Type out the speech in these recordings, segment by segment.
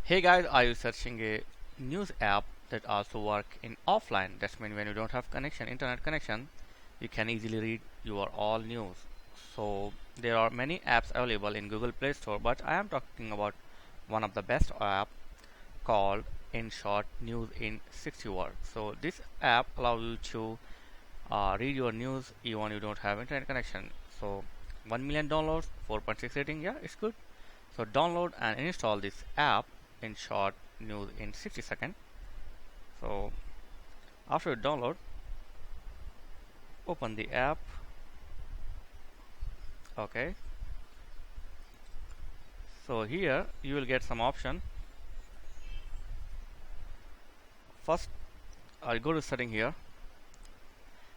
Hey guys, are you searching a news app that also work in offline? That's mean when you don't have internet connection, you can easily read your all news. So there are many apps available in Google Play Store, but I am talking about one of the best app called Inshort News in 60 words. So this app allows you to read your news even you don't have internet connection. So 1 million downloads, 4.6 rating, yeah, it's good. So download and install this app in short news in 60 seconds. So after you download, open the app. Okay. So here you will get some option. First, I go to setting here.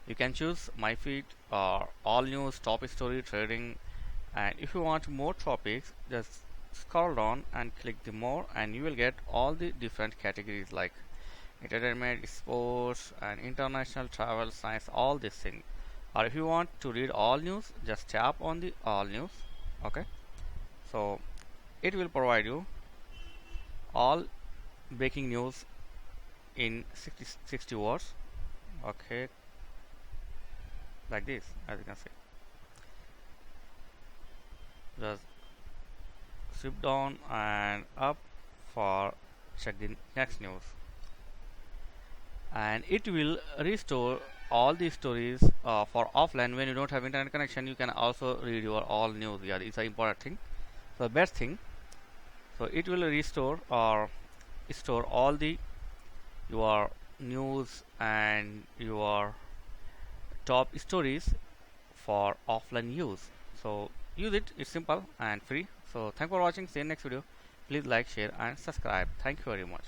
You can choose my feed or all news, top story, trading, and if you want more topics, just scroll down and click the more, and you will get all the different categories like entertainment, sports, and international travel, science, all these things. Or if you want to read all news, just tap on the all news. Okay, so it will provide you all breaking news in 60 words. Okay, like this, as you can see. Just swipe down and up for check the next news, and it will restore all the stories for offline. When you don't have internet connection, you can also read your all news. Yeah, it's an important thing. So best thing, so it will restore or store all the your news and your top stories for offline use. So use it, it's simple and free. So thank for watching, see you in next video. Please like, share and subscribe. Thank you very much.